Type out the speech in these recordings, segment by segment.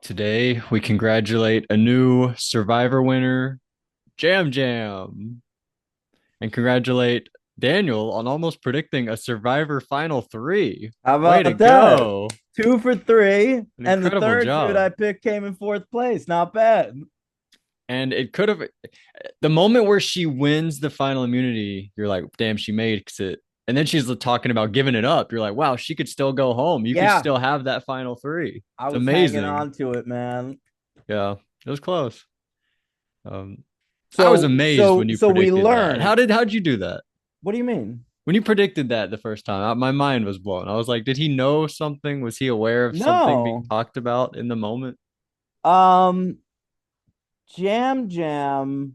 Today, we congratulate a new Survivor winner, Jam Jam, and congratulate Daniel on almost predicting a Survivor Final Three. How Way to about that? go! Two for three, An and the incredible third dude job. I picked came in fourth place. Not bad. And it could have, the moment where she wins the final immunity, you're like, damn, she makes it. And then she's talking about giving it up. You're like, wow, she could still go home. You could Yeah, still have that final three. I It's was hanging amazing. on to it, man. Yeah, it was close. Um, I was So, amazed so, when you so we predicted that. learned. How'd you do that? What do you mean? When you predicted that the first time, my mind was blown. I was like, did he know something? Was he aware of something being No. talked about in the moment? Um, Jam Jam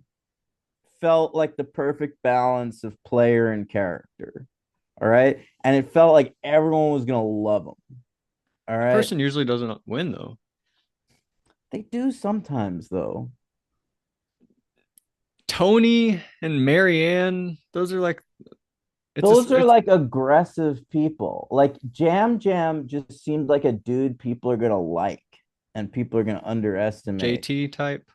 felt like the perfect balance of player and character. All right. And it felt like everyone was gonna love him. All That right. person usually doesn't win though. They do sometimes though. Tony and Marianne, those are like Those are it's like aggressive people. Like Jam Jam just seemed like a dude people are gonna like and people are gonna underestimate. JT type.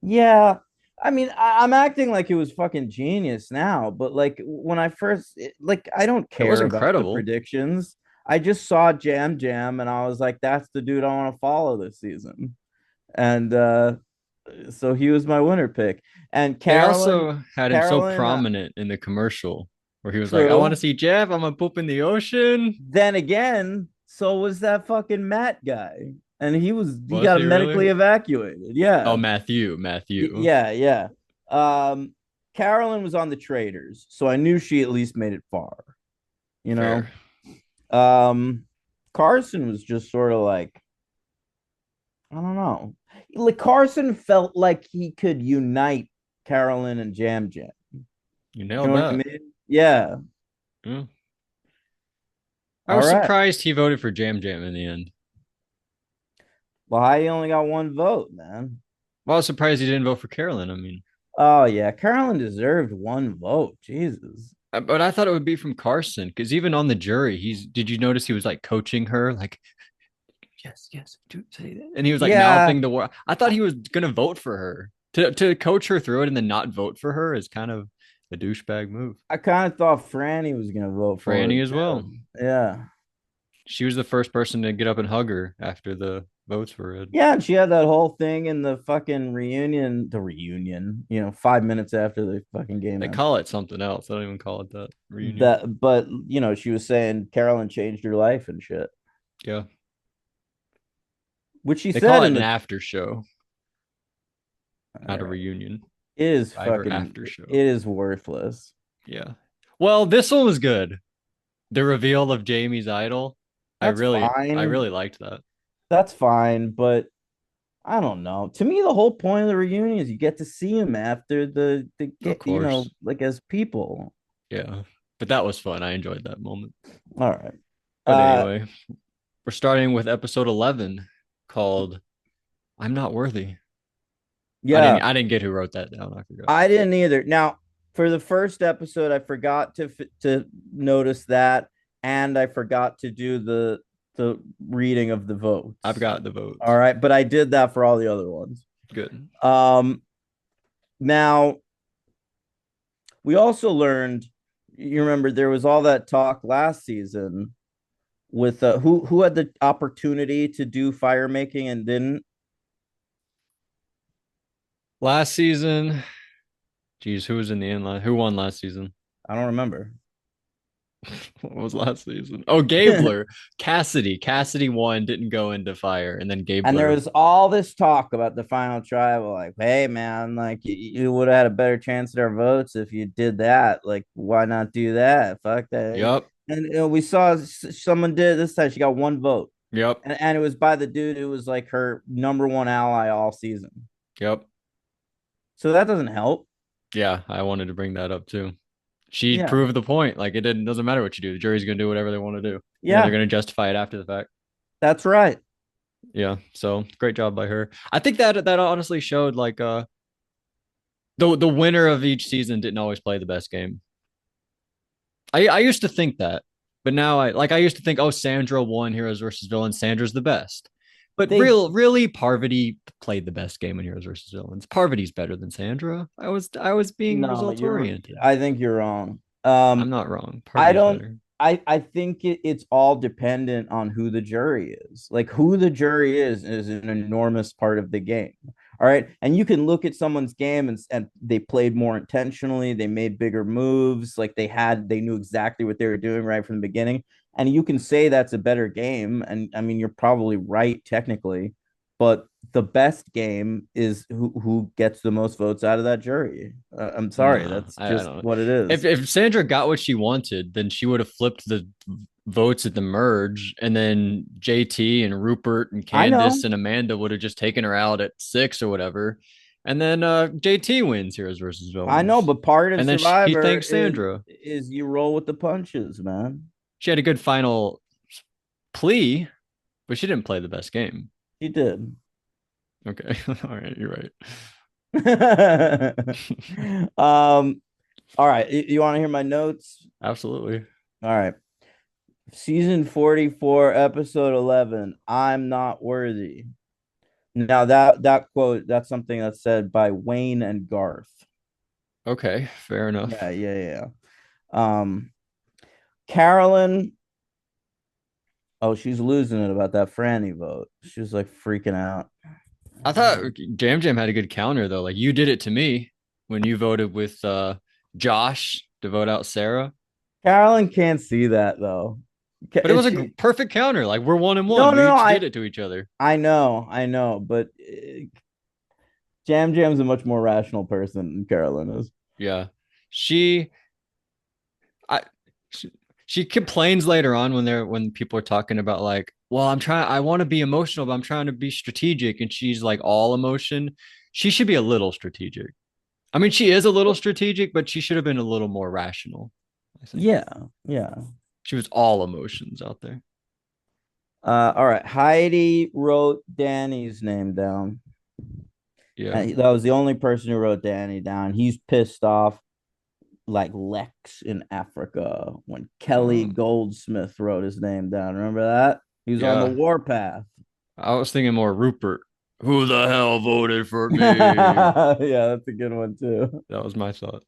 Yeah. I mean, I'm acting like it was fucking genius now, but like when I first like I don't It was care about the incredible. predictions. I just saw Jam Jam and I was like, that's the dude I want to follow this season. And so he was my winner pick. And They Carolyn, also had him so Carolyn, prominent in the commercial where he was like, I want to true. see Jeff, I'm gonna poop in the ocean. Then again, so was that fucking Matt guy. And he Was got he medically really? evacuated. Oh, Yeah. Matthew. Yeah, yeah. Um, Carolyn was on the traders, so I knew she at least made it far, you know. Fair. Um, Carson was just sort of like, I don't know. Like Carson felt like he could unite Carolyn and Jam Jam. You You nailed know what I that. mean? Yeah. Yeah. I All was right. surprised he voted for Jam Jam in the end. Well, I only got one vote, man. Well, I was surprised he didn't vote for Carolyn. I mean, Oh yeah, Carolyn deserved one vote. Jesus. but I thought it would be from Carson because even on the jury, did you notice he was like coaching her, like, yes, do say that. And he was like Yeah, mouthing the word. I thought he was gonna vote for her. To coach her through it and then not vote for her is kind of a douchebag move. I kind of thought Franny was gonna vote for Franny it as well. too. Yeah. She was the first person to get up and hug her after the votes were read. Yeah, and she had that whole thing in the fucking reunion, 5 minutes after the fucking game They ended. call it something else. I don't even call it that reunion. But she was saying Carolyn changed her life and shit, Yeah. which she They call said it in an the. after show, All not a right, reunion. it is Survivor fucking, after it show. is worthless. Yeah. Well, this one was good. The reveal of Jamie's idol. That's I fine. really liked that. That's fine, but I don't know. To me, the whole point of the reunion is you get to see him after the Of get, course. like as people. Yeah. But that was fun. I enjoyed that moment. All right. But Uh, anyway, we're starting with episode 11 called I'm Not Worthy. yeah, I didn't get who wrote that down. I forgot. I didn't either. Now, for the first episode, I forgot to notice that, and I forgot to do the reading of the I've votes. got the All votes. right, but I did that for all the other ones. Good. Um, Now we also learned. You remember there was all that talk last season with who had the opportunity to do fire making and didn't. Last season, geez, who was in the end line? Who won last season? I don't remember. What was last season? Oh, Gabler. Cassidy. Cassidy won, didn't go into fire. And then And there Gabler. was all this talk about the final tribal, like, hey man, like you would have had a better chance at our votes if you did that. Like, why not do that? Fuck that. Yep. And we saw someone did this time. She got one vote, Yep. and it was by the dude who was like her number one ally all season. Yep. So that doesn't help. Yeah, I wanted to bring that up too. She Yeah, proved the point. Like it doesn't matter what you do. The jury's gonna do whatever they want to do. And then they're yeah, gonna justify it after the fact. that's right. Yeah. So great job by her. I think that honestly showed like the winner of each season didn't always play the best game. I used to think that, but now I used to think, oh, Sandra won Heroes versus Villains. Sandra's the best. But they really, Parvati played the best game in Heroes versus Villains. Parvati's better than Sandra. I was being no, results you're oriented. I think you're wrong. I'm not wrong. I Parvati's don't better. I think it's all dependent on who the jury is. Like who the jury is an enormous part of the game. All right. And you can look at someone's game and they played more intentionally, they made bigger moves, like they knew exactly what they were doing right from the beginning. And you can say that's a better game. And I mean, you're probably right technically, but the best game is who gets the most votes out of that jury. I'm sorry, Nah, that's I just don't know. what it is. If Sandra got what she wanted, then she would have flipped the votes at the merge, and then JT and Rupert and I Candace know. and Amanda would have just taken her out at 6 or whatever. And then JT wins Heroes versus I know, Villains. but part of And then he Survivor thanks Sandra. is you roll with the punches, man. She had a good final plea, but she didn't play the best game. He did. Okay. All right, you're right. um, all right. You want to hear my notes? Absolutely. All right. Season 44, episode 11. I'm not worthy. Now that quote, that's something that's said by Wayne and Garth. Okay, fair enough. Yeah. Um, Carolyn, oh, she's losing it about that Franny vote. She was like freaking out. I thought Jam Jam had a good counter though. Like you did it to me when you voted with Josh to vote out Sarah. Carolyn can't see that though. But it was a She perfect counter. Like we're 1-1. no, We each I did it to each other. I know, but Jam Jam's a much more rational person than Carolyn is. Yeah. She I she complains later on when people are talking about like, well, I want to be emotional, but I'm trying to be strategic, and she's like all emotion. She should be a little strategic. I mean, she is a little strategic, but she should have been a little more rational, I think. Yeah, yeah. She was all emotions out there. All right. Heidi wrote Danny's name down. Yeah. And that was the only person who wrote Danny down. He's pissed off like Lex in Africa when Kelly Um, Goldsmith wrote his name down. Remember that? He was on the yeah. warpath. I was thinking more Rupert. Who the hell voted for me? Yeah, that's a good one too. That was my thought.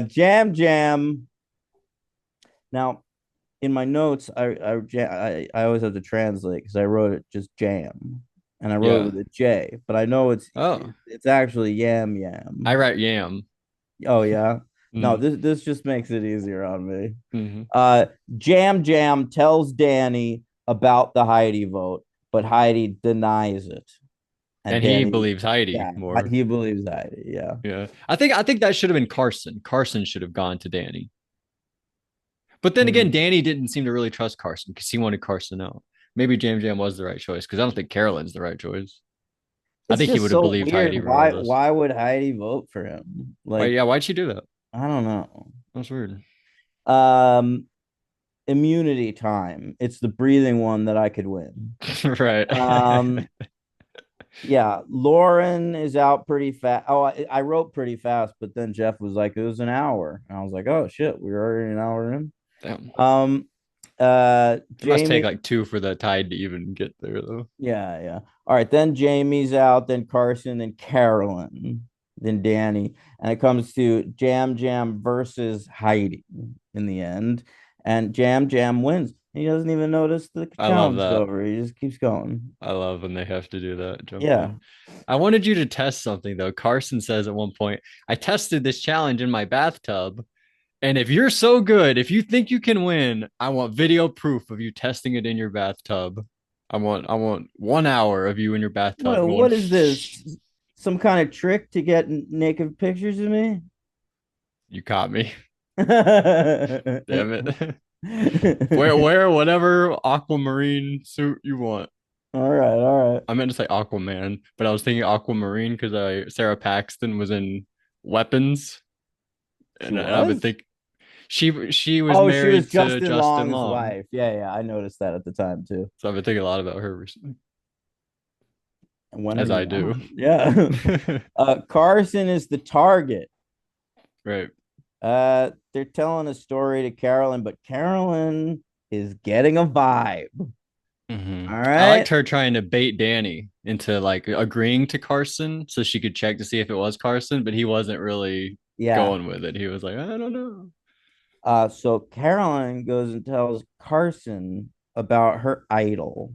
Jam Jam. Now, in my notes, I always have to translate because I wrote it just Jam, and I wrote it Yeah. with a J, but I know Oh, it's actually Yam Yam. I write Yam. Oh yeah. No, Mm, this just makes it easier on me. hmm Uh, Jam Jam tells Danny about the Heidi vote, but Heidi denies it, and And he Danny, believes Heidi yeah, more. he believes Heidi. Yeah. Yeah. I think that should have been Carson. Carson should have gone to Danny. But then again, Hmm. Danny didn't seem to really trust Carson because he wanted Carson out. Maybe Jam Jam was the right choice because I don't think Carolyn's the right choice. I It's think he just would have so believed weird. Heidi regardless. Why would Heidi vote for him? Why? Like, Yeah. Why'd she do that? I don't know. That's weird. Um, immunity time. It's the breathing one that I could win. Right. Um, yeah, Lauren is out pretty fast. Oh, I wrote pretty fast, but then Jeff was like, it was an hour. And I was like, oh shit, we're already an hour in. Damn. Um, It must take Jamie, like two for the tide to even get there, though. yeah. All right, then Jamie's out, then Carson, then Carolyn, then Danny. And it comes to Jam Jam versus Heidi in the end. And Jam Jam wins. He doesn't even notice the I love challenge is that. over. He just keeps going. I love when they have to do that. Jump Yeah. in. I wanted you to test something though. Carson says at one point, I tested this challenge in my bathtub. And if you're so good, if you think you can win, I want video proof of you testing it in your bathtub. I want 1 hour of you in your bathtub going, What is this? Some kind of trick to get naked pictures of me? you caught me. All Damn it. Wear whatever aquamarine suit you want. all right. I meant to say Aquaman, but I was thinking Aquamarine because Sarah Paxton was in Weapons, She and I would was? think she was Oh, she was married to Justin Justin Long's Long, wife. Yeah, I noticed that at the time too. so I've been thinking a lot about her recently, And when are as you I do. not? Yeah. Carson is the target. Right. They're telling a story to Carolyn, but Carolyn is getting a vibe. Mhm. All I liked right. her trying to bait Danny into like agreeing to Carson so she could check to see if it was Carson, but he wasn't really Yeah. going with it. He was like, I don't know. So Caroline goes and tells Carson about her idol.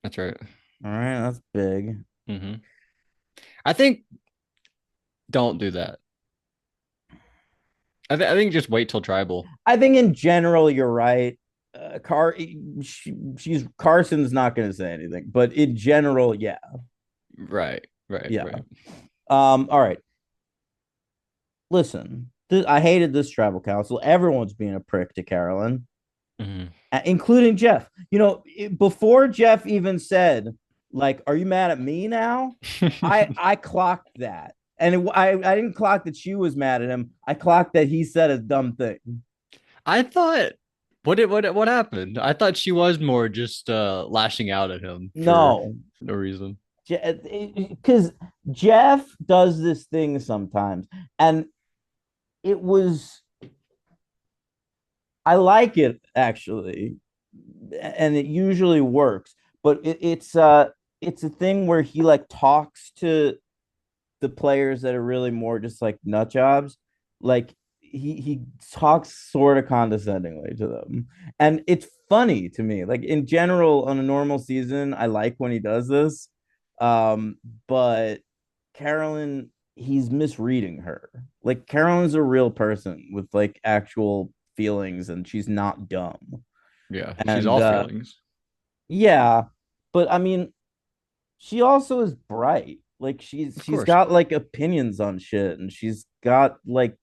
That's right. All right, that's big. Hmm. I think don't do that. I think just wait till tribal. I think in general, you're right. She's Carson's not going to say anything, but in general, yeah, Right, right, yeah. right. All right. Listen, I hated this tribal council. Everyone's being a prick to Carolyn, Hmm. including Jeff. Before Jeff even said, like, "Are you mad at me now?" I clocked that, and I didn't clock that she was mad at him. I clocked that he said a dumb thing. I thought what happened? I thought she was more just lashing out at him No, for no reason. because Jeff does this thing sometimes, and it was I like it actually, and it usually works. But it's a thing where he like talks to the players that are really more just like nut jobs. Like he talks sort of condescendingly to them, and it's funny to me. Like in general, on a normal season, I like when he does this. Um, but Carolyn, he's misreading her. Like Carolyn's a real person with like actual feelings, and she's not dumb. Yeah, she's And all feelings. yeah, but I mean, she also is bright. Like Of she's course. got like opinions on shit, and she's got like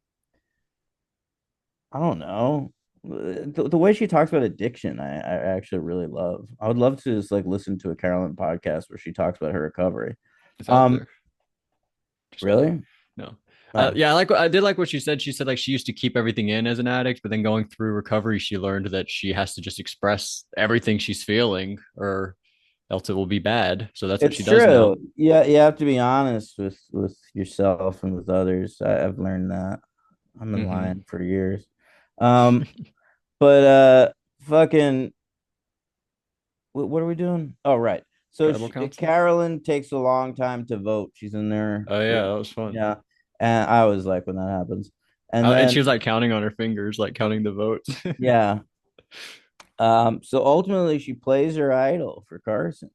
I don't know. The way she talks about addiction, I actually really love. I would love to just like listen to a Carolyn podcast where she talks about her recovery. It's out Um, there. Just really? no. Oh, Yeah, I did like what she said. She said like she used to keep everything in as an addict, but then going through recovery, she learned that she has to just express everything she's feeling, or else it will be bad. So that's what it's she does now. true. Yeah, you have to be honest with yourself and with others. I've learned that. I've been Hmm. lying for years. Um, but fucking what are we doing? Oh, right. So Tribal council. Carolyn takes a long time to vote. She's in there Oh yeah, for, that was fun. yeah. And I always like when that happens. And And then, she was like counting on her fingers, like counting the votes. yeah. So ultimately she plays her idol for Carson.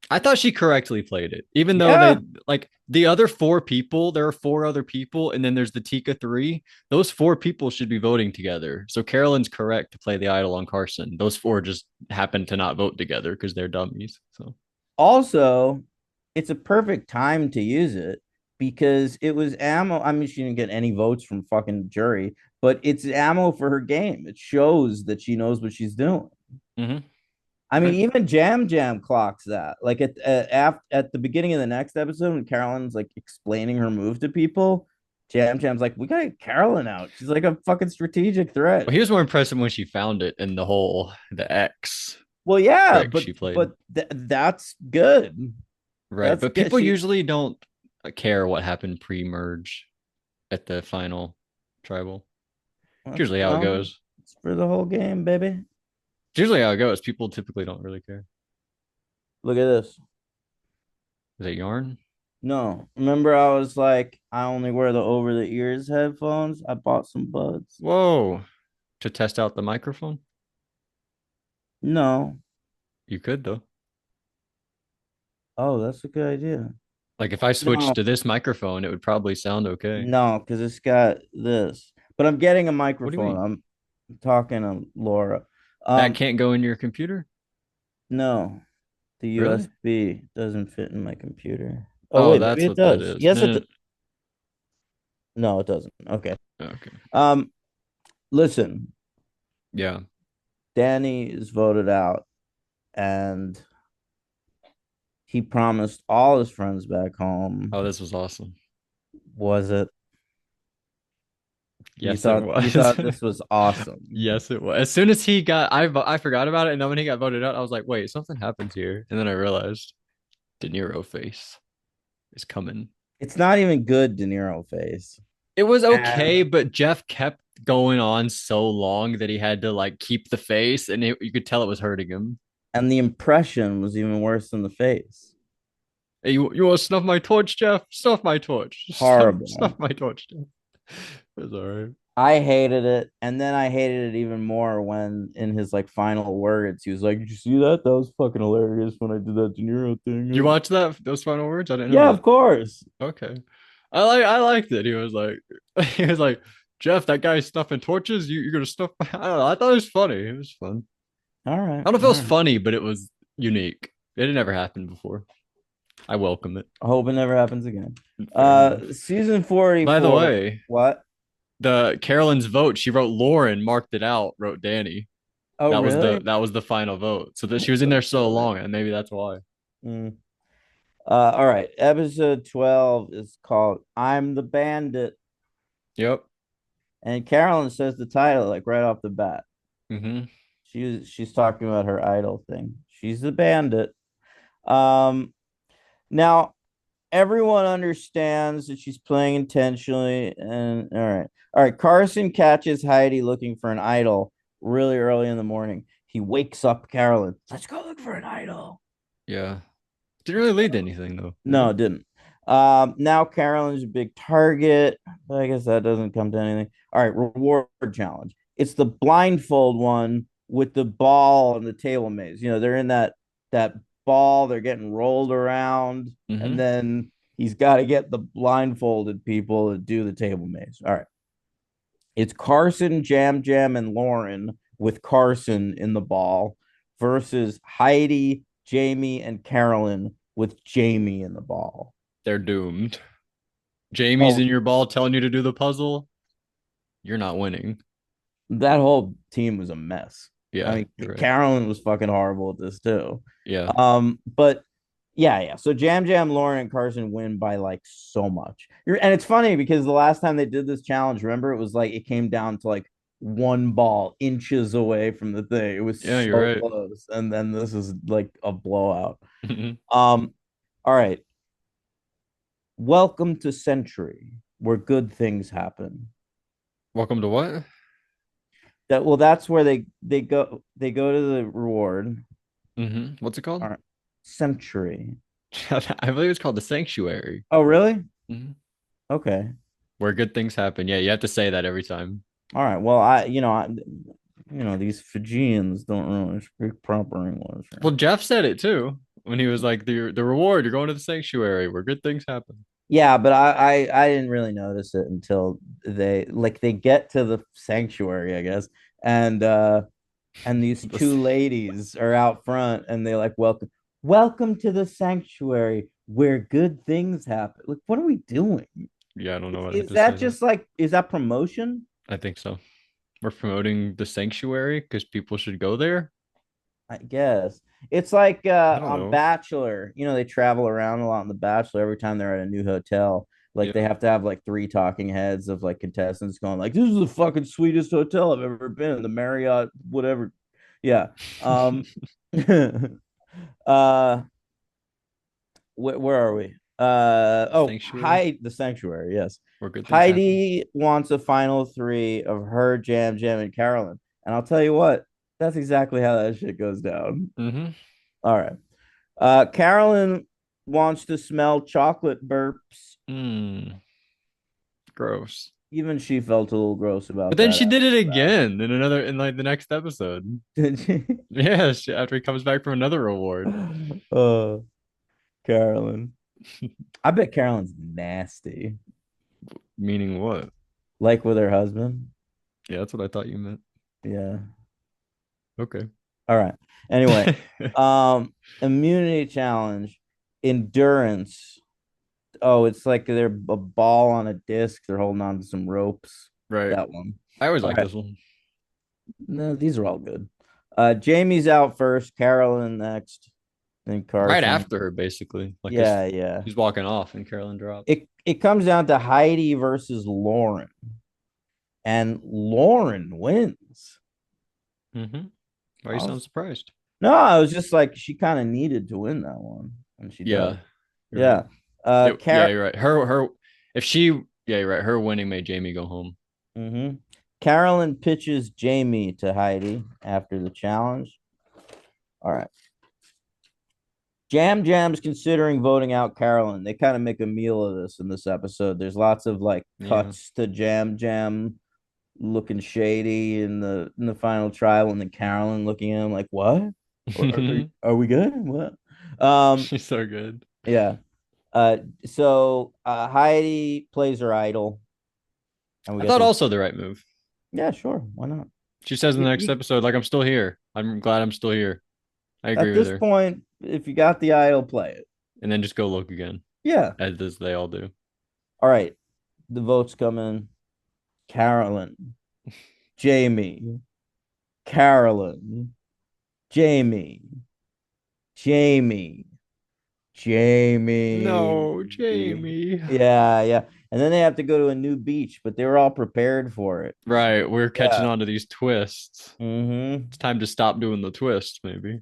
I thought she correctly played it, even though Yeah. they like the other four people, there are four other people, and then there's the Tika three. Those four people should be voting together. So Carolyn's correct to play the idol on Carson. Those four just happen to not vote together because they're dummies. So Also, it's a perfect time to use it because it was ammo. I mean, she didn't get any votes from fucking jury, but it's ammo for her game. It shows that she knows what she's doing. mm-hmm. I mean, Right. even Jam Jam clocks that. Like at the beginning of the next episode, when Carolyn's like explaining her move to people, Jam Jam's like, "We gotta get Carolyn out. She's like a fucking strategic threat." Well, he was more impressive when she found it and the X Well, yeah, trick but she played. that's good. Right. That's But good. people usually don't care what happened pre-merge at the final tribal. It's usually how it Well, goes. it's for the whole game, baby. It's usually how it goes. People typically don't really care. Look at this. Is it yarn? No, remember I was like, I only wear the over the ears headphones. I bought some buds. Whoa. To test out the microphone? No. You could though. Oh, that's a good idea. Like if I switched No, to this microphone, it would probably sound okay. no, because it's got this. But I'm getting a What do you microphone. mean? I'm talking to Laura. That Um, can't go in your computer? no, the Really? USB doesn't fit in my computer. Oh Oh, wait, maybe that's it what that does. is. Yes, No, no, no, it doesn't. Okay. no. Okay. Um, listen, Yeah. Danny is voted out, and he promised all his friends back Oh, home. this was awesome. Was it? You Yes, it thought you was. thought this was awesome. Yes, it was. As soon as I forgot about it, and then when he got voted out, I was like, wait, something happens here. And then I realized De Niro face is coming. It's not even good De Niro face. It was And okay, but Jeff kept going on so long that he had to like keep the face, and you could tell it was hurting him. And the impression was even worse than the face. Hey, you want to snuff my torch, Jeff? Snuff my torch. Snuff Horrible. my torch, Jeff. It's all right. I hated it, and then I hated it even more when, in his like final words, he was like, "Did you see that? That was fucking hilarious when I did that De Niro You thing." watch that those final words? I didn't know Yeah, that. of course. Okay. I liked it. He was like he was like, Jeff, that guy's stuffing torches. You're gonna stuff I don't know. I thought it was funny. It was fun. All I right, don't know if it all was right. funny, but it was unique. It had never happened before. I welcome it. I hope it never happens again. Fair enough. Season By the 44. way, What? the Carolyn's vote, she wrote Lauren, marked it out, wrote Danny. Oh, really? That was the final vote. So that she was in there so long, and maybe that's why. Mm. All right. Episode 12 is called "I'm the Bandit," Yep. and Carolyn says the title like right off the bat. Hmm. She's talking about her idol thing. She's the bandit. Um, Now everyone understands that she's playing intentionally. And all right. Carson catches Heidi looking for an idol really early in the morning. He wakes up Carolyn. Let's go look for an idol. Yeah. Didn't really lead to anything though, did No, it? it didn't. Now Carolyn's a big target, but I guess that doesn't come to anything. All right, reward challenge. It's the blindfold one with the ball and the table maze. You know, they're in that ball, they're getting rolled around, and Hmm. then he's got to get the blindfolded people to do the table maze. All right. It's Carson, Jam Jam, and Lauren with Carson in the ball versus Heidi, Jamie, and Carolyn with Jamie in the ball. They're doomed. Jamie's Oh, in your ball telling you to do the puzzle. You're not winning. that whole team was a mess. I Yeah, mean, you're right. Carolyn was fucking horrible at this too. Yeah. But yeah. So Jam Jam, Lauren, and Carson win by like so much. And it's funny because the last time they did this challenge, remember, it was like it came down to like one ball inches away from the thing. It was Yeah, you're so right. close. And then this is like a blowout. Um, all right. Welcome to Century, where good things happen. Welcome to what? That's where they go to the reward. What's it called? All right. Century. I believe it's called the Sanctuary. Oh, really? Mhm. Okay. Where good things happen. Yeah, you have to say that every time. All right. Well, these Fijians don't really speak proper English. Well, Jeff said it too when he was like, the reward, you're going to the sanctuary where good things happen. Yeah, but I didn't really notice it until they get to the sanctuary, I guess, and these This, two ladies are out front, and they like welcome to the sanctuary where good things happen. Like, what are we doing? yeah, I don't know what I had Is to say that that. just like is that promotion? I think so. We're promoting the sanctuary because people should go there. I guess it's like I don't on know. Bachelor. You know, they travel around a lot on The Bachelor. Every time they're at a new hotel, like they Yeah. have to have like three talking heads of like contestants going like, "This is the fucking sweetest hotel I've ever been in, the Marriott, whatever." Yeah. uh, where are we? Sanctuary Heidi, the sanctuary. Yes, where good things happen. Heidi wants a final three of her, Jam Jam, and Carolyn. And I'll tell you what, that's exactly how that shit goes down. Mm-hmm. All right. Carolyn wants to smell chocolate burps. Mm, gross. Even she felt a little gross But about then that she did it after again in like the next episode. the Did she? Yeah, after he comes back from another award. Uh, Carolyn. I bet Carolyn's nasty. Meaning what? Like with her husband. Yeah, that's what I thought you meant. Yeah. Okay. All right. Anyway, immunity challenge, endurance. Oh, it's like they're a ball on a disc. They're holding on to some ropes. Right. That one. I always All like right. this one. No, these are all good. Jamie's out first, Carolyn next, then Right Carson. after her, basically. Like as Yeah, yeah. he's walking off and Carolyn drops. It comes down to Heidi versus Lauren, and Lauren wins. Mm-hmm. Why you I sound was surprised? No, I was just like she kind of needed to win that one, and she does. Yeah, you're right. Yeah. Yeah, Car you're right. Her if she yeah, you're right. Her winning made Jamie go home. Carolyn pitches Jamie to Heidi after the challenge. All right. Jam Jam's considering voting out Carolyn. They kind of make a meal of this in this episode. There's lots of like Yeah. cuts to Jam Jam looking shady in the final trial, and then Carolyn looking at him like, "What? Are we good? What?" Um, She's so good. yeah. Uh, so Heidi plays her idol, and we I get thought the also the right move. yeah, sure, why not? She says in the next You episode, like, I'm still here. I'm glad I'm still here. I at agree with this her. point, if you got the idol, play it. And then just go look again, Yeah. as they all do. All right. The votes come in. Carolyn, Jamie, Carolyn, Jamie, Jamie, Jamie. No, Jamie. Yeah, yeah. And then they have to go to a new beach, but they were all prepared for it. Right, we're catching Yeah. on to these twists. Mm-hmm. It's time to stop doing the twist, maybe.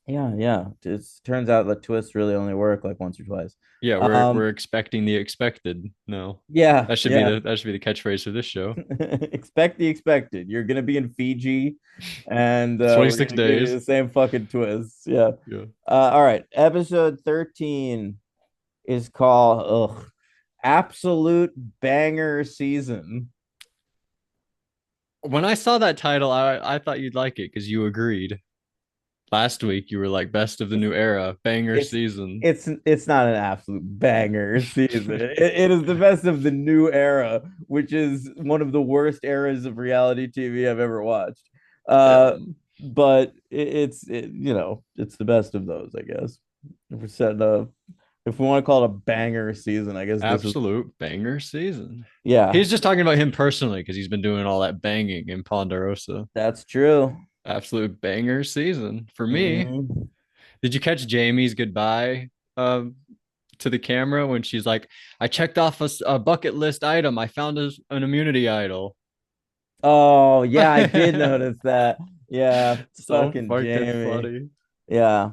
Yeah, yeah. It turns out the twists really only work like once or twice. Yeah, we're Um, expecting the expected. No, yeah, yeah. that should be the catchphrase for this show. Expect the expected. You're gonna be in Fiji, and we're 26 gonna give you days. the same fucking twists. Yeah. Yeah. All right. Episode 13 is called Absolute Banger Season. When I saw that title, I thought you'd like it because you agreed. Last week you were like best of the new era, banger It's season. it's not an absolute banger season. It is the best of the new era, which is one of the worst eras of reality TV I've ever watched. Yeah. But it's the best of those, I guess. If we're setting up, if we want to call it a banger season, I guess this is Absolute banger season. yeah, He's just talking about him personally because he's been doing all that banging in Ponderosa. that's true. Absolute banger season for me. Mhm. Did you catch Jamie's goodbye to the camera when she's like, I checked off a bucket list item. I found an immunity idol. Oh, yeah, I did notice that. Yeah, So fucking fucking Jamie. funny. Yeah.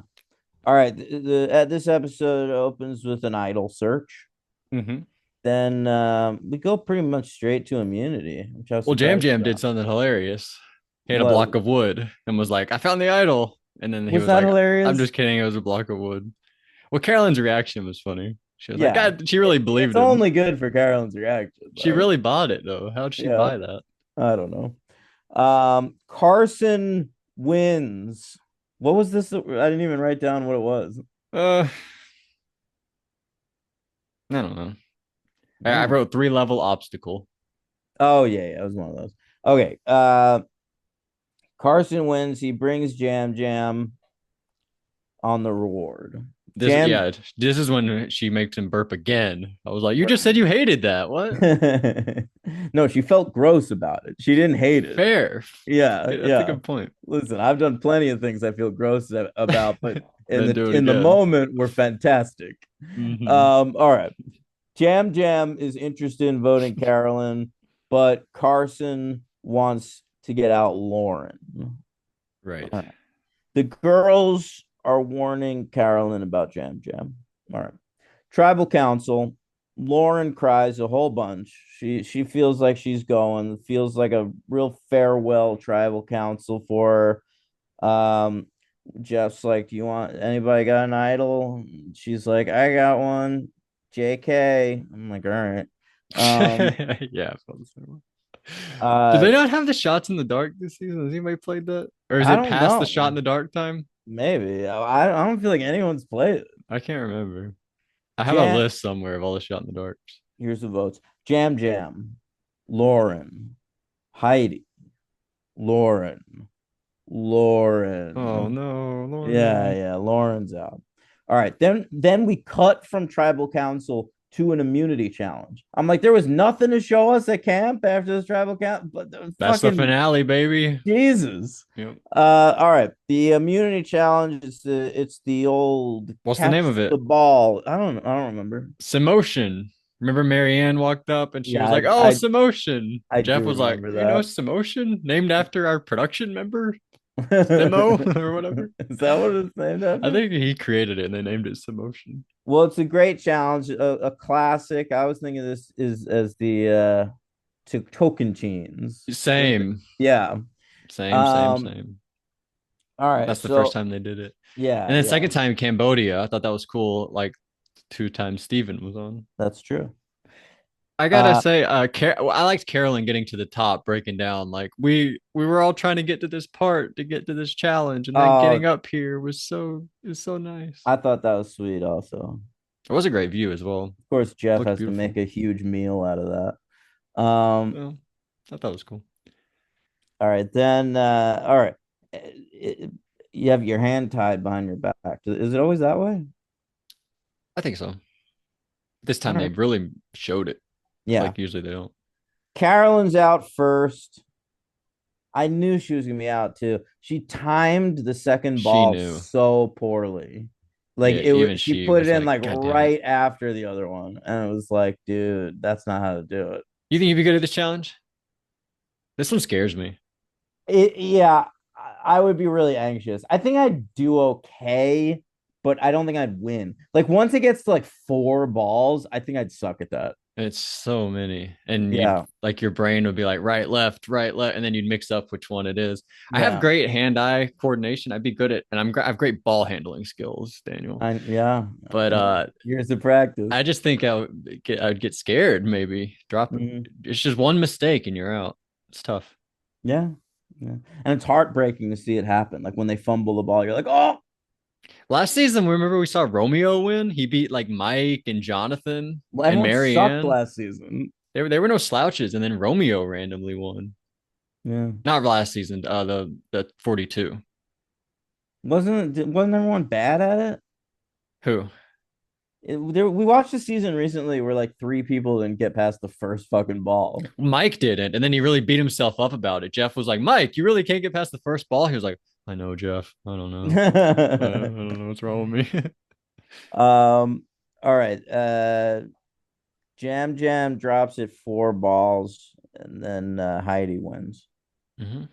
All right. This episode opens with an idol search. Hmm. Then we go pretty much straight to immunity, which I was Well, Jam surprised Jam did about. something hilarious. He had a What block of wood and was like, I found the idol. And then he was was that like, I'm hilarious? just kidding. It was a block of wood. Well, Carolyn's reaction was funny. She was like, Yeah. God, she really It's believed him. only good for Carolyn's reaction, She though. really bought it though. How'd she Yeah. buy that? I don't know. Carson wins. What was this? I didn't even write down what it was. Uh, I don't know. I Hmm. wrote 3 level obstacle. Oh yeah, yeah, it was one of those. Okay. Carson wins. He brings Jam Jam on the reward. This, Jam. yeah, this is when she makes him burp again. I was like, you just said you hated that. What? No, she felt gross about it. She didn't hate it. Fair. Yeah, That's a yeah. good point. Listen, I've done plenty of things I feel gross about, but Then do it in the again. moment were fantastic. Hmm. All right. Jam Jam is interested in voting Carolyn, but Carson wants to get out Lauren. Right. All right. The girls are warning Carolyn about Jam Jam. All right. Tribal Council. Lauren cries a whole bunch. She feels like she's going. Feels like a real farewell Tribal Council for her. Jeff's like, "Do you want anybody got an idol?" She's like, "I got one." JK. I'm like, "All right." Um. Yeah, I felt the same way. Did Uh. they not have the shots in the dark this season? Has anybody played that? Or is I it don't past the know. shot in the dark time? Maybe I don't feel like anyone's played it. I can't remember. I have a Jam. list somewhere of all the shot in the darks. Here's the votes. Jam Jam, Lauren, Heidi, Lauren, Oh Lauren. no, Yeah, Lauren. yeah, Lauren's out. All right, then we cut from Tribal Council to an immunity challenge. I'm like, there was nothing to show us at camp after this Tribal Council, but the That's the fucking finale, baby. Jesus. Yep. All right. The immunity challenge is the old What's the name catch of the it? ball. I don't remember. Samotion. Remember Marianne walked up and she Yeah, was like, "Oh, Samotion." I Jeff do was like, remember "You know, that. Samotion, named after our production member, Simo or whatever." Is that what it's named I after? think he created it and they named it Samotion. Well, it's a great challenge, a classic. I was thinking of this is as the to Tocantins. Same, Yeah. same, same, Um, same. All right. That's the first So time they did it. yeah, And then yeah, second time Cambodia, I thought that was cool. Like two times Steven was on. that's true. I gotta Uh, say, I liked Carolyn getting to the top, breaking down. Like we were all trying to get to this part to get to this challenge, and then oh, getting up here was so nice. I thought that was sweet. Also, It was a great view as well. of course, Jeff Looked has to make beautiful. a huge meal out of that. Well, I thought it was cool. All right, then. All right, you have your hand tied behind your back. Is it always that way? I think so. This All time they right. really showed it. Yeah. Like usually they don't. Carolyn's out first. I knew she was gonna be out too. She timed the second She ball knew. so poorly. Like Yeah, it was, even she she put it was in like, like God damn it. right after the other one, and it was like, dude, that's not how to do it. You think you'd be good at this challenge? This one scares me. Yeah, I would be really anxious. I think I'd do okay, but I don't think I'd win. Like once it gets to like four balls, I think I'd suck at that. It's so many. And you'd Yeah, like your brain would be like right, left, and then you'd mix up which one it is. I have yeah, great hand-eye coordination. I'd be good at, and I have great ball handling skills, Daniel. yeah. But Years of practice. I just think I'd get scared, maybe. Drop it. Mhm. It's just one mistake and you're out. It's tough. Yeah, yeah, and it's heartbreaking to see it happen. Like when they fumble the ball, you're like, oh, Last season, remember we saw Romeo win? He beat like Mike and Jonathan well, and everyone sucked Marianne. last season. They were no slouches, and then Romeo randomly won. Yeah, Not last season, the 42. wasn't everyone bad at it? Who? We watched the season recently where like three people didn't get past the first fucking ball. Mike didn't, and then he really beat himself up about it. Jeff was like, "Mike, you really can't get past the first ball." He was like, "I know, Jeff. I don't know. I don't know what's wrong with me." All right. Jam Jam drops it four balls, and then Heidi wins. Hmm.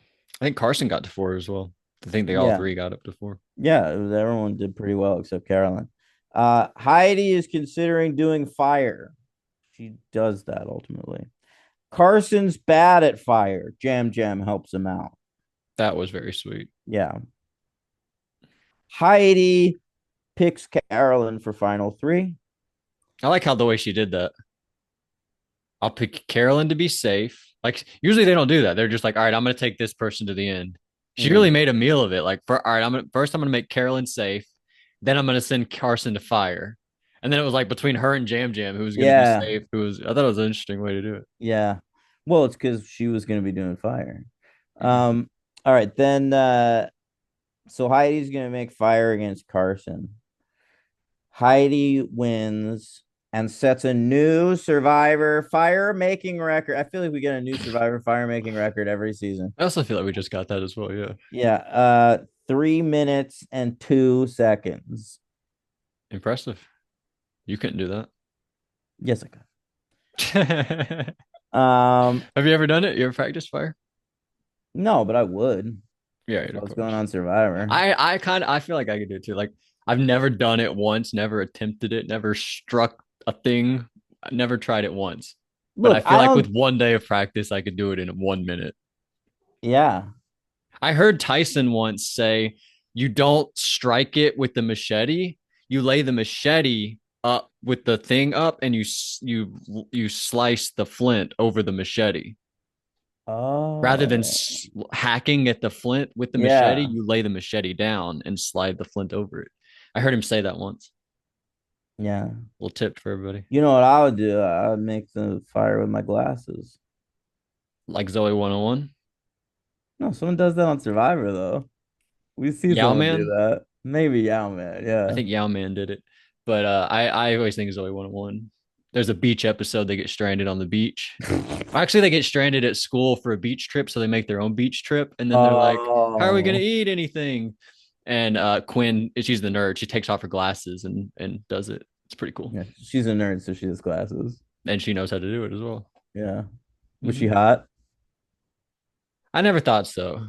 I think Carson got to four as well. I think they all Yeah, three got up to four. yeah. Everyone did pretty well except Carolyn. Heidi is considering doing fire. She does that ultimately. Carson's bad at fire. Jam Jam helps him out. That was very sweet. Yeah. Heidi picks Carolyn for final three. I like how the way she did that. I'll pick Carolyn to be safe. Like usually they don't do that. They're just like, all right, I'm gonna take this person to the end. She really Mm. made a meal of it. Like, all right, I'm gonna make Carolyn safe. Then I'm gonna send Carson to fire. And then it was like between her and Jam Jam, who was gonna be Yeah. safe. I thought it was an interesting way to do it. Yeah. Well, it's because she was going to be doing fire. Mhm. Um, all right. Then, so Heidi's going to make fire against Carson. Heidi wins and sets a new Survivor fire making record. I feel like we get a new Survivor fire making record every season. I also feel like we just got that as well. Yeah. Yeah. 3 minutes and 2 seconds. Impressive. You couldn't do Yes, I that. can. Have you ever done it? You ever practiced fire? No, but I would Yeah, if I of was going course. on Survivor. I feel like I could do it too. Like I've never done it once, never attempted it, never struck a thing. I never tried it once. But I Look, feel I like with don't. 1 day of practice, I could do it in 1 minute. Yeah. I heard Tyson once say, you don't strike it with the machete. You lay the machete up with the thing up and you slice the flint over the machete. Rather than Oh, hacking at the flint with the machete, yeah. you lay the machete down and slide the flint over it. I heard him say that once. Yeah. Little tip for everybody. You know what I would do? I would make the fire with my glasses. Like Zoe 101. No, someone does that on Survivor though. We see Yao someone do Man. that. Maybe Yao Man. I Yeah. think Yao Man did it. But I always think Zoe 101. There's a beach episode. They get stranded on the beach. Actually, they get stranded at school for a beach trip. So they make their own beach trip. And then they're like, how are we going to Oh, eat anything? And Quinn, she's the nerd. She takes off her glasses and does it. It's pretty cool. yeah. She's a nerd, so she has glasses. And she knows how to do it as well. Yeah. Was she Mhm. hot? I never thought so.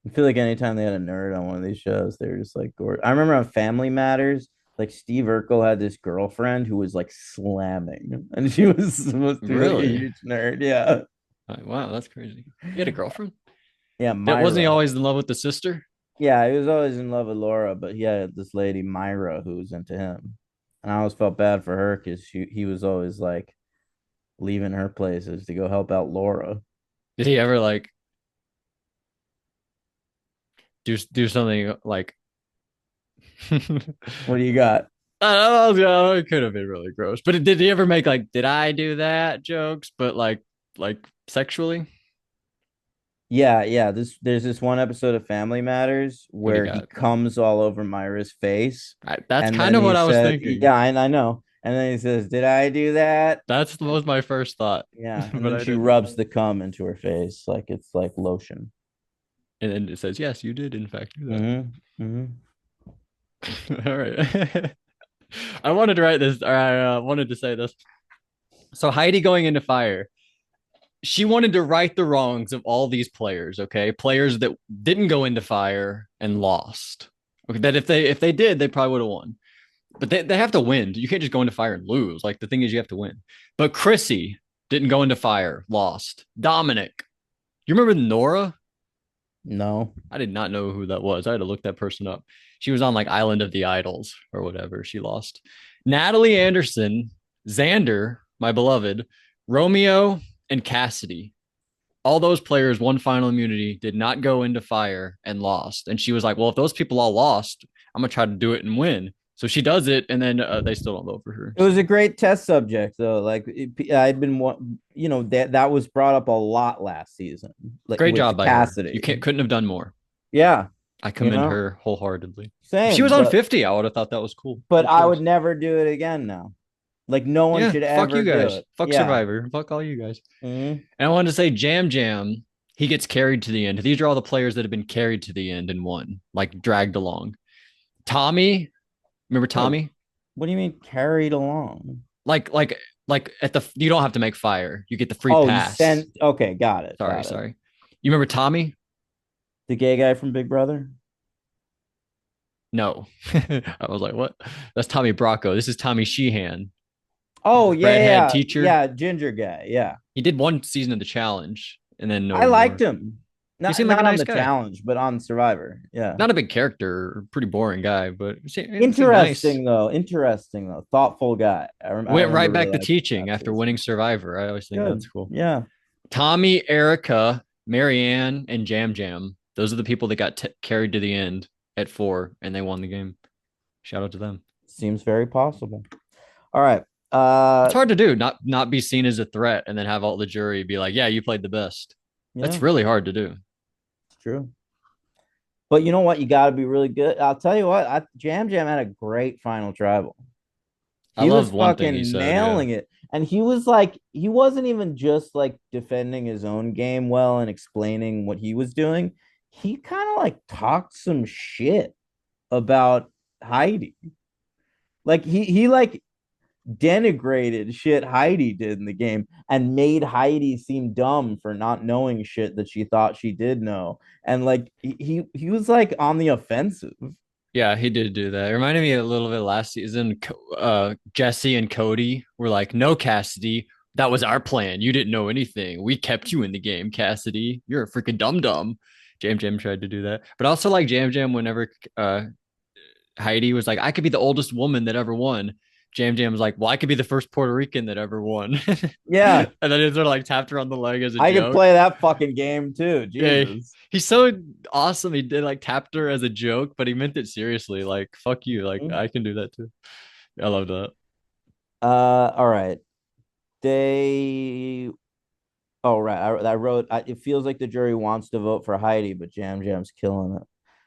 I feel like anytime they had a nerd on one of these shows, they were just like, I remember on Family Matters, like Steve Urkel had this girlfriend who was like slamming, and she was supposed to be like a Really? huge nerd. Yeah. Like, wow, that's crazy. You had a girlfriend? Yeah, That wasn't he Myra. always in love with the sister? Yeah, he was always in love with Laura, but he had this lady Myra who was into him, and I always felt bad for her because he was always like leaving her places to go help out Laura. Did he ever like do something like What do you got? I don't know, it could have been really gross. But did he ever make like did I do that jokes, but like sexually? Yeah, yeah. There's this one episode of Family Matters What do you where he got? comes all over Myra's face, That's and kind then of he what I was said, thinking. "Yeah, I know." And then he says, "Did I do that?" That was my first thought, Yeah, and but then I she didn't. rubs the cum into her face like it's like lotion. And then it says, yes, you did in fact do that. Mm-hmm. Mm-hmm. All right. I wanted to write this, or I wanted to say this. So Heidi going into fire, she wanted to right the wrongs of all these players, okay? Players that didn't go into fire and lost. Okay, that if they did, they probably would have won. But they have to win. You can't just go into fire and lose. Like the thing is you have to win. But Chrissy didn't go into fire, lost. Dominic. You remember Nora? No. I did not know who that was. I had to look that person up. She was on like Island of the Idols or whatever. She lost. Natalie Anderson, Xander, my beloved, Romeo, and Cassidy. All those players won final immunity, did not go into fire, and lost. And she was like, well, if those people all lost, I'm going to try to do it and win. So she does it, and then they still don't vote for her. It was So a great test subject, though. I'd been, that was brought up a lot last season, like great with job by her. You Cassidy. couldn't have done more. Yeah, I you commend know, her wholeheartedly. If she was same, on 50, I would have thought that was cool. but Good I would choice. never do it again now. Like no one Yeah, should fuck ever you do guys. it. Fuck Yeah. Survivor. Fuck all you guys. Mm-hmm. And I wanted to say Jam Jam, he gets carried to the end. These are all the players that have been carried to the end and won, like dragged along. Tommy, remember Wait, Tommy? what do you mean carried along? Like at the you don't have to make fire. You get the free Oh, you pass. sent. Okay, got it. Sorry, Got it. sorry. You remember Tommy? The gay guy from Big Brother. No. I was like, what? That's Tommy Bracco. This is Tommy Sheehan, Oh yeah, redhead yeah, teacher. yeah. Ginger guy. Yeah, He did one season of the challenge and then no I liked more. him. He Not seemed like a not on nice the guy. challenge, but on Survivor. Yeah. Not a big character, pretty boring guy, but he seemed nice. Interesting though. Interesting though. Thoughtful guy. I Went remember right really back to liking teaching that after season. winning Survivor. I always think that's Good. cool. Yeah. Tommy, Erica, Marianne, and Jam Jam. Those are the people that got carried to the end at 4 and they won the game. Shout out to them. Seems very possible. All right. It's hard to do, not be seen as a threat and then have all the jury be like, yeah, you played the best. Yeah, That's really hard to do. it's true. But you know what? You got to be really good. I'll tell you what. Jam Jam had a great final tribal. I He was love one thing he fucking said. Yeah. nailing it. And he was like, he wasn't even just like defending his own game well and explaining what he was doing. He kind of like talked some shit about Heidi. Like he like denigrated shit Heidi did in the game and made Heidi seem dumb for not knowing shit that she thought she did know. And like he was like on the offensive. Yeah, he did do that. It reminded me a little bit last season. Jesse and Cody were like, no, Cassidy, that was our plan. You didn't know anything. We kept you in the game, Cassidy. You're a freaking dum dum. Jam Jam tried to do that. But also like Jam Jam whenever Heidi was like, I could be the oldest woman that ever won. Jam Jam was like, well, I could be the first Puerto Rican that ever won. Yeah, And then he sort of like tapped her on the leg as a I could joke. play that fucking game too. Yeah, Jesus. he's so awesome. He did like tapped her as a joke, but he meant it seriously. Like, fuck you. Like, I can do that too. I love that. All right. They Oh right. I wrote it feels like the jury wants to vote for Heidi, but Jam Jam's killing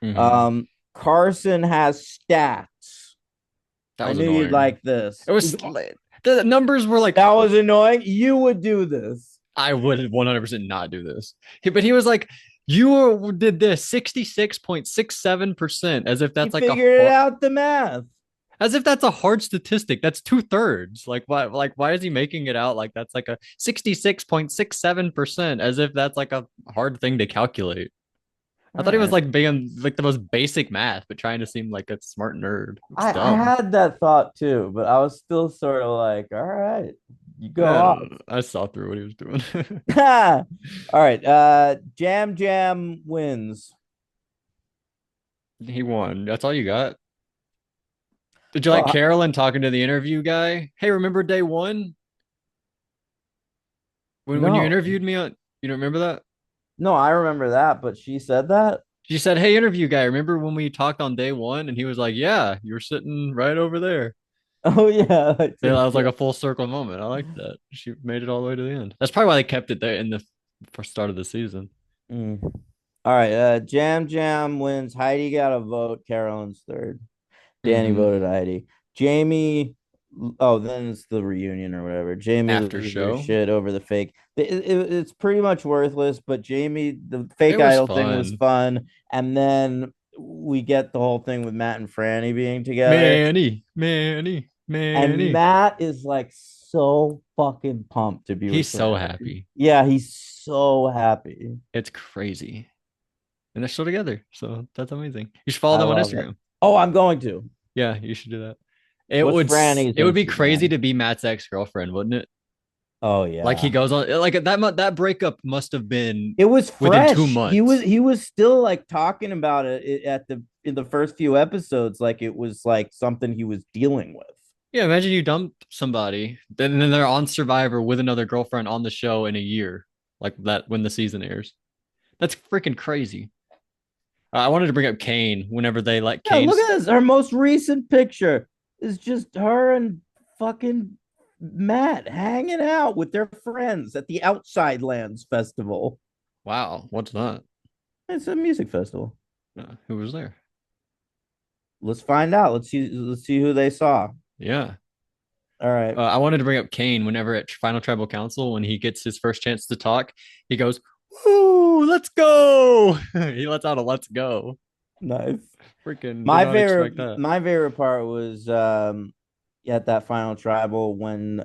it. Hmm. Carson has stats. That I was knew you'd annoying. like this. It was the numbers were like, That was annoying. You would do this. I would 100% not do this. But he was like, you did this 66.67%, as if You that's like a figured it hard, out the math. as if that's a hard statistic. That's 2/3. Why is he making it out like that's like a 66.67%, as if that's like a hard thing to calculate? I All thought he was right. like being like the most basic math, but trying to seem like a smart nerd. It's I dumb. had that thought too, but I was still sort of like, all right. You go off. I saw through what he was doing. All right. Jam Jam wins. He won. That's all you got. Did you like Well, Carolyn talking to the interview guy? Hey, remember day one when you no, interviewed me on? You don't remember that? no, I remember that, but she said that. She said, "Hey, interview guy, remember when we talked on day one?" And he was like, "Yeah, you were sitting right over there." Oh yeah, I Yeah, that did. was like a full circle moment. I like that. She made it all the way to the end. That's probably why they kept it there in the first start of the season. Mm. All right. Jam Jam wins. Heidi got a vote. Carolyn's third. Danny Mm-hmm. voted Heidi. Jamie. Oh, then it's the reunion or whatever. Jamie After loses her show, shit over the fake. It's pretty much worthless, but Jamie, the fake it was idol thing was fun. fun. And then we get the whole thing with Matt and Franny being together. Manny, Manny, And Manny. Matt is like so fucking pumped to be with He's so Franny. happy. Yeah, he's so happy. It's crazy. And they're still together. So that's amazing. You should follow I them on love it. Instagram. Oh, I'm going to. Yeah, you should do that. What's Franny's It would be crazy Instagram? to be Matt's ex-girlfriend, wouldn't it? Oh Like he yeah. goes on like that breakup must have been It was within two fresh. months. He was still like talking about it at the in the first few episodes, like it was like something he was dealing with. Yeah, imagine you dump somebody, then they're on Survivor with another girlfriend on the show in a year, like that when the season airs. That's freaking crazy. I wanted to bring up Kane whenever they let Yeah, look Kane's. at this. Her most recent picture is just her and fucking Matt hanging out with their friends at the Outside Lands Festival. Wow, what's that? It's a music festival. Who was there? Let's find out. Let's see who they saw. Yeah. All right. I wanted to bring up Kane whenever at Final Tribal Council when he gets his first chance to talk. He goes, "Woo, let's go!" He lets out a "Let's go." Nice. Freaking did not expect that. My favorite part was at that final tribal when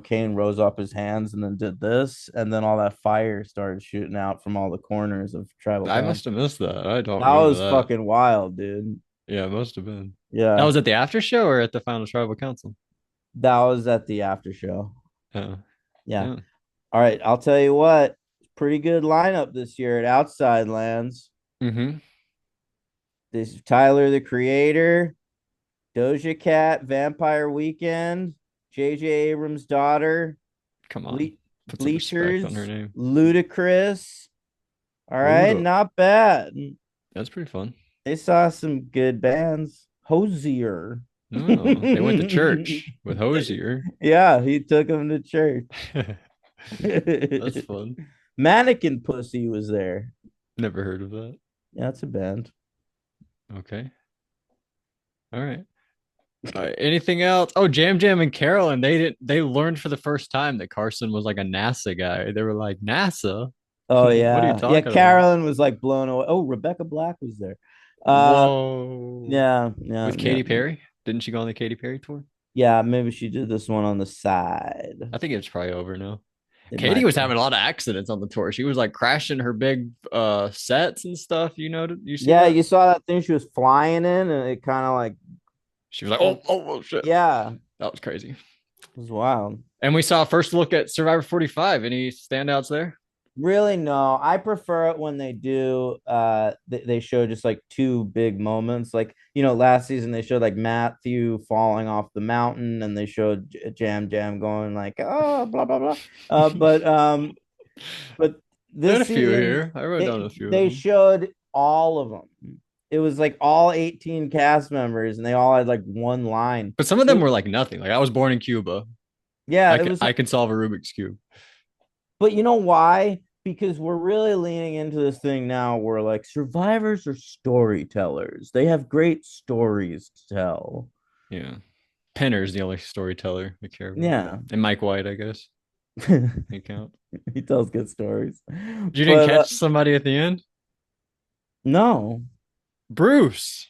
Kane rose up his hands and then did this, and then all that fire started shooting out from all the corners of tribal I must council. have missed that. I don't That remember was that. fucking wild, dude. Yeah, it must have been. That Yeah, was at the after show or at the Final Tribal Council? that was at the after show. Oh, Yeah. yeah. All right, I'll tell you what, pretty good lineup this year at Outside Lands. Mm-hmm. This is Tyler the Creator, Doja Cat, Vampire Weekend, J.J. Abrams' daughter, Come on. Ble- Put some respect on her Bleachers, name. Ludacris. All right, Luda. not bad. That's pretty fun. They saw some good bands. Hosier. No, they went to church with Hosier. Yeah, he took them to church. That's fun. Mannequin Pussy was there. Never heard of that. Yeah, it's a band. Okay. All right. Anything else? Oh, Jam Jam and Carolyn, they learned for the first time that Carson was like a NASA guy. They were like, NASA? Oh What are you yeah. Yeah, talking about? Carolyn was like blown away. Oh, Rebecca Black was there. Uh Whoa. yeah, yeah, With yeah. Katy Perry? Didn't she go on the Katy Perry tour? Yeah, maybe she did this one on the side. I think it's probably over now. It Katie might was be. having a lot of accidents on the tour. She was like crashing her big sets and stuff. You see Yeah, that? you saw that thing she was flying in and it kind of like She was like, oh shit. yeah, That was crazy. it was wild. And we saw a first look at Survivor 45. Any standouts there? Really, no. I prefer it when they do they show just like two big moments. Like, last season they showed like Matthew falling off the mountain and they showed Jam Jam going like, oh, blah blah blah. But I had a this few season here. I wrote down a few of they them. showed all of them. It was like all 18 cast members and they all had like one line. But some of them It, were like nothing. Like I was born in Cuba. yeah, it was I can solve a Rubik's cube. But you know why? Because we're really leaning into this thing now where like survivors are storytellers. They have great stories to tell. Yeah. Penner's the only storyteller I care about. Yeah. And Mike White, I guess. They count. He tells good stories. You didn't But catch somebody at the end? no. Bruce,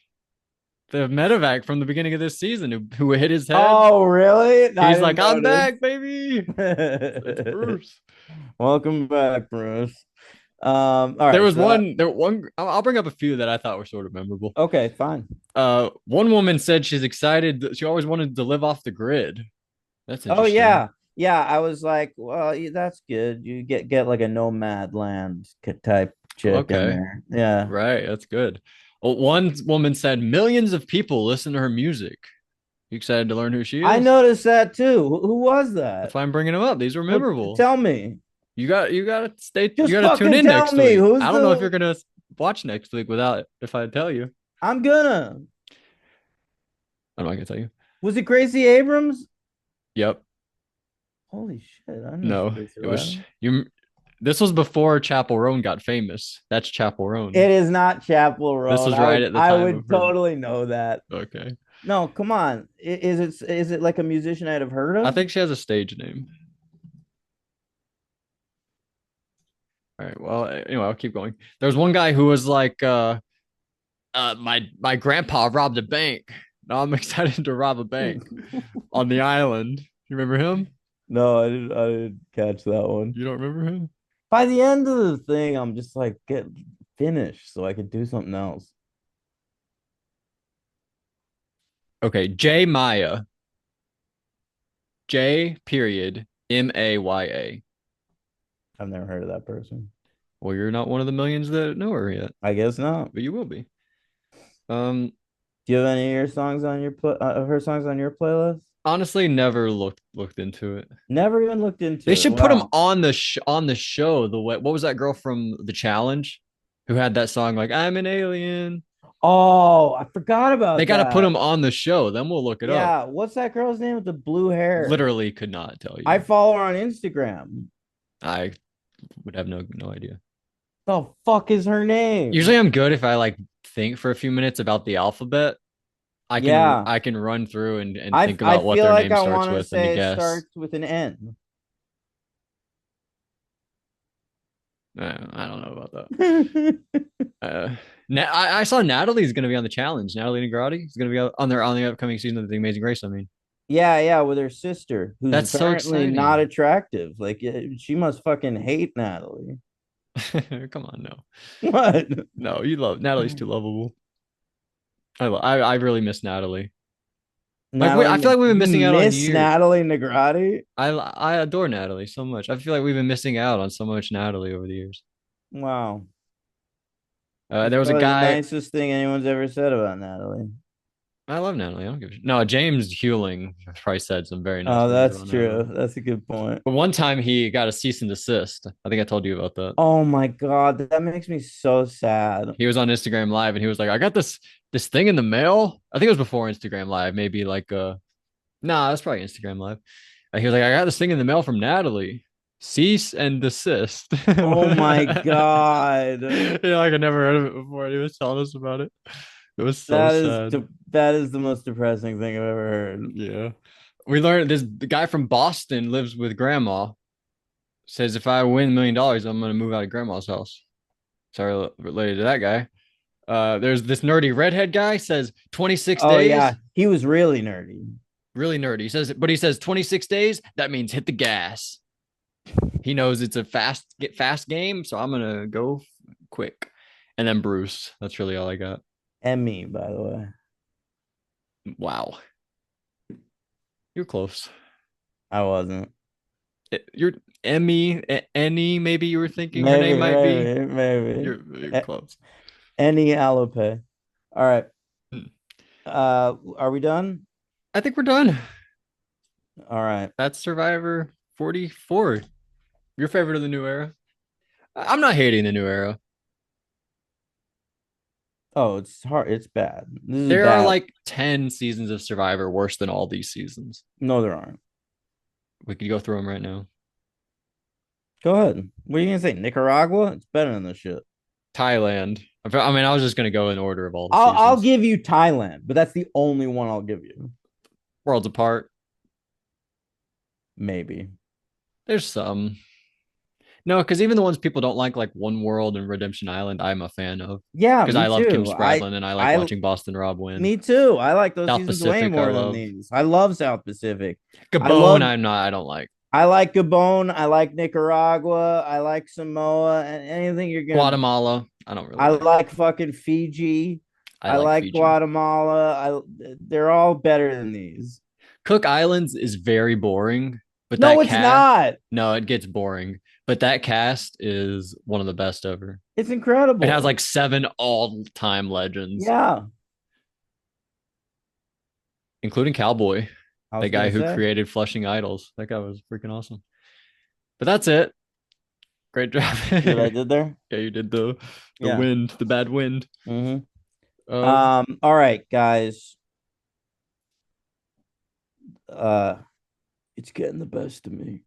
the medevac from the beginning of this season who hit his head. Oh, really? No, I He's didn't like, I'm notice. back, baby. It's Bruce. Welcome back, Bruce. All There right. was one, there one. I'll bring up a few that I thought were sort of memorable. Okay, fine. One woman said she's excited. She always wanted to live off the grid. That's Oh interesting. yeah. Yeah, I was like, well, that's good. You get like a nomad land type chick in Okay, there. Yeah. right. That's good. Well, one woman said millions of people listen to her music. You excited to learn who she I is? noticed that too. Who was That's that? why I'm bringing them up. These were What, memorable. tell me. You Just got to tune fucking in tell next me. week. Who's I don't know if you're the gonna watch next week without if I tell you. I'm gonna. I'm not gonna tell you. Was it Gracie Abrams? Yep. Holy shit, I know No, Gracie it was Abrams. you. This was before Chapel Roan got famous. That's Chapel Roan. It is not Chapel This Roan. was I right would at the I time of would her. totally know that. Okay. No, come on. Is it like a musician I'd have heard I of? think she has a stage name. All right. Well, anyway, I'll keep going. There's one guy who was like, my grandpa robbed a bank. Now I'm excited to rob a bank on the island. You remember him? No, I didn't catch that one. You don't remember him? By the end of the thing, I'm just like get finished so I could do something else. Okay, Jay Maya. J period Maya. I've never heard of that person. Well, you're not one of the millions that know her yet, I guess not. but you will be. Um, Do you have any of your songs on your her songs on your playlist? Honestly, never looked into it. Never even looked They into it. should put him Wow. on the show. The way, what was that girl from the challenge who had that song like "I'm an alien"? Oh, I forgot They about got to put that. him on the show. Then we'll look it up. Yeah, what's that girl's name with the blue hair? Literally, could not tell I you. follow her on Instagram. I would have no idea. The fuck is her name? Usually, I'm good if I like think for a few minutes about the alphabet. Yeah, I can run through and I think I about what feel their like name I starts want to with and to say it guess. starts with an N. I don't know about that. Uh, I saw Natalie's going to be on the challenge. Natalie Negrotti is going to be on the upcoming season of The Amazing Race. I mean, Yeah, yeah, with her sister, who's that's so apparently not exciting. attractive. Like she must fucking hate Natalie. Come on, no, What? no, you love Natalie's too lovable. I really miss Natalie. I feel like we've been You missing out on miss years. Natalie Negrotti? I adore Natalie so much. I feel like we've been missing out on so much Natalie over the years. Wow. That's There was a probably the guy. nicest thing anyone's ever said about Natalie. I love Natalie. I don't give a shit. No, James Hewling probably said some very nice Oh, things that's about true. Natalie. That's a good point. But one time he got a cease and desist. I think I told you about that. Oh my God, that makes me so sad. He was on Instagram Live and he was like, "I got this thing in the mail." I think it was before Instagram Live, maybe like nah, that's probably Instagram Live. He was like, "I got this thing in the mail from Natalie. Cease and desist." Oh my God. Like I never heard of it before. And he was telling us about it. It was so sad. That is the most depressing thing I've ever heard. Yeah. We learned the guy from Boston lives with grandma. Says if I win $1 million, I'm gonna move out of grandma's house. Sorry, related to that guy. There's this nerdy redhead guy says 26 Oh yeah, days. he was really nerdy. Really nerdy. He says 26 days. That means hit the gas. He knows it's a fast game, so I'm gonna go quick. And then Bruce. That's really all I got. Emmy, by the way. Wow, you're close. I wasn't. You're Annie. Maybe you were thinking her Maybe, name might be. maybe. You're A- close. Any Alope. All right. Hmm. Are we done? I think we're done. All right. That's Survivor 44. Your favorite of the new era? I'm not hating the new era. Oh, it's hard. It's bad. This is There are bad. like 10 seasons of Survivor worse than all these seasons. No, there aren't. We could go through them right now. Go ahead. What are you gonna say? Nicaragua? It's better than this shit. Thailand. I mean, I was just going to go in order of all the I'll seasons. give you Thailand, but that's the only one I'll give you. Worlds Apart. Maybe. There's some. No, because even the ones people don't like One World and Redemption Island, I'm a fan of. Yeah, Because me I love Kim too. Spradlin and I like I watching Boston Rob win. Me too. I like those South seasons way Pacific, I more than love. these. I love South Pacific. I Gabon, love I don't like. I like Gabon. I like Nicaragua. I like Samoa. And anything you're gonna Guatemala, I don't really I like. like fucking Fiji. I I like like Fiji. Guatemala. They're all better than these. Cook Islands is very boring. But No, that it's cast, not. no, it gets boring. But that cast is one of the best ever. It's It has incredible. like 7 all-time legends, Yeah, including Cowboy, I that was guy gonna who say. created Flushing Idols. That guy was freaking awesome. But that's it. Great job. See what I did there? Yeah, you did the Yeah. wind, the bad wind. Hmm. Um, All right, guys. Uh, it's getting the best of me.